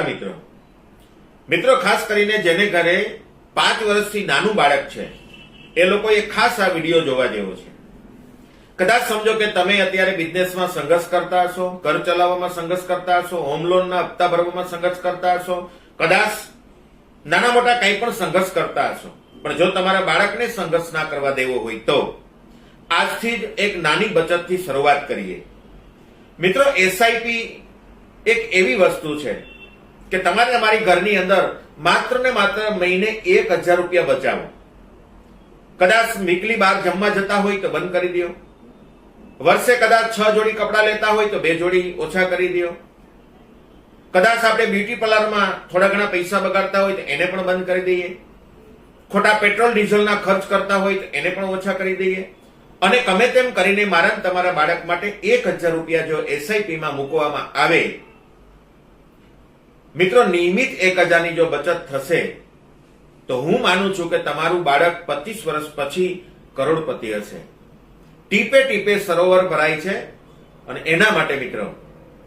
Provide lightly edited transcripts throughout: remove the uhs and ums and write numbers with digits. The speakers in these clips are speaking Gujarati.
મિત્રો મિત્રો ખાસ કરીને જેને ઘરે 5 વર્ષથી નાનું બાળક છે એ લોકોએ ખાસ આ વિડીયો જોવા જેવો છે। કદાચ સમજો કે તમે અત્યારે બિઝનેસમાં સંઘર્ષ કરતા હશો, ઘર ચલાવવામાં સંઘર્ષ કરતા હશો, હોમ લોનના હપ્તા ભરવામાં સંઘર્ષ કરતા હશો, કદાચ નાના મોટા કંઈ પણ સંઘર્ષ કરતા હશો, પણ જો તમારા બાળકને સંઘર્ષ ના કરવા દેવો હોય તો આજથી જ એક નાની બચતથી શરૂઆત કરીએ। મિત્રો એસઆઈપી એક એવી વસ્તુ છે કે તમારે તમારી ઘરની અંદર માત્ર ને માત્ર મહિને 1000 રૂપિયા બચાવો। કદાચ વીકલી બહાર જમવા જતા હોય તો બંધ કરી દો, વર્ષે કદાચ 6 જોડી કપડા લેતા હોય તો 2 જોડી ઓછા કરી દો, કદાચ આપણે બ્યુટી પાર્લરમાં થોડા ઘણા પૈસા બગાડતા હોય તો એને પણ બંધ કરી દઈએ, ખોટા પેટ્રોલ ડીઝલના ખર્ચ કરતા હોય તો એને પણ ઓછા કરી દઈએ, અને ગમે તેમ કરીને મારા તમારા બાળક માટે 1000 રૂપિયા જો એસઆઈપીમાં મૂકવામાં આવે, મિત્રો નિયમિત 1000 ની જો બચત થશે તો હું માનું છું કે તમારું બાળક 25 વર્ષ પછી કરોડપતિ હશે। ટીપે ટીપે સરોવર ભરાય છે અને એના માટે મિત્રો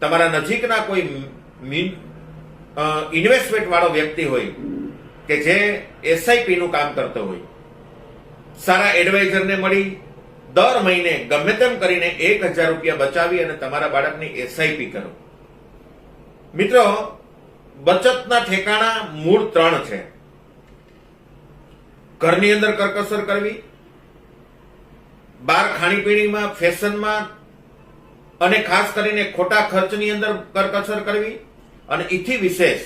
તમારા નજીકના કોઈ ઇન્વેસ્ટમેન્ટ વાળો વ્યક્તિ હોય કે જે એસઆઈપી નું કામ કરતો હોય, સારા એડવાઇઝરને મળી દર મહિને ગમે તેમ કરીને 1000 રૂપિયા બચાવી અને તમારા બાળકની એસઆઈપી કરો। મિત્રો બચતના ઠેકાણા મૂળ 3 છે। ઘરની અંદર કરકસર કરવી, બહાર ખાણીપીણીમાં, ફેશનમાં અને ખાસ કરીને ખોટા ખર્ચની અંદર કરકસર કરવી, અને એથી વિશેષ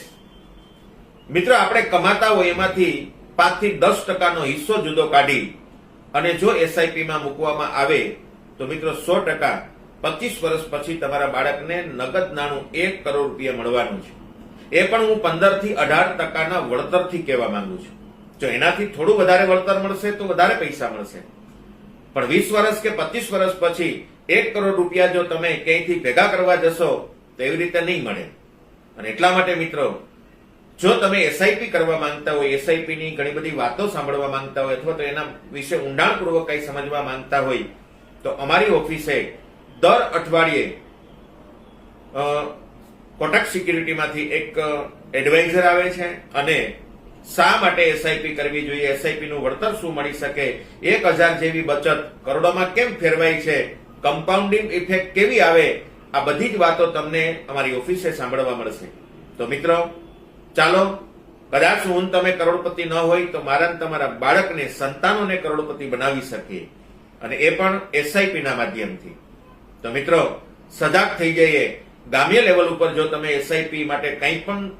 મિત્રો આપણે કમાતા હોય એમાંથી 5 થી 10% હિસ્સો જુદો કાઢી અને જો એસઆઈપીમાં મૂકવામાં આવે તો મિત્રો 100% 25 વર્ષ પછી તમારા બાળકને નગદ નાણું 1 કરોડ રૂપિયા મળવાનું છે। એ પણ હું 15 થી 18% વળતરથી કહેવા માંગુ છું। જો એનાથી થોડું વધારે વળતર મળશે તો વધારે પૈસા મળશે, પણ 20 વર્ષ કે 25 વર્ષ પછી 1 કરોડ રૂપિયા જો તમે ક્યાંયથી ભેગા કરવા જશો તો એવી રીતે નહીં મળે। અને એટલા માટે મિત્રો જો તમે એસઆઈપી કરવા માંગતા હોય, એસઆઈપી ની ઘણી બધી વાતો સાંભળવા માંગતા હોય અથવા તો એના વિશે ઊંડાણપૂર્વક કંઈ સમજવા માંગતા હોય તો અમારી ઓફિસે દર અઠવાડિયે કોટક સિક્યુરિટીમાંથી એક એડવાઇઝર આવે છે અને શા માટે એસઆઈપી કરવી જોઈએ, એસઆઈપી નું વળતર શું મળી શકે, 1000 જેવી બચત કરોડોમાં કેમ ફેરવાય છે, કમ્પાઉન્ડિંગ ઇફેક્ટ કેવી આવે, આ બધી જ વાતો તમને અમારી ઓફિસે સાંભળવા મળશે। તો મિત્રો ચાલો, કદાચ હું તમે કરોડપતિ ન હોય તો મારા તમારા બાળકને, સંતાનોને કરોડપતિ બનાવી શકીએ, અને એ પણ એસઆઈપી ના માધ્યમથી। તો મિત્રો સજાગ થઈ જઈએ। ગ્રામ્ય લેવલ ઉપર જો તમે એસઆઈપી માટે કંઈ પણ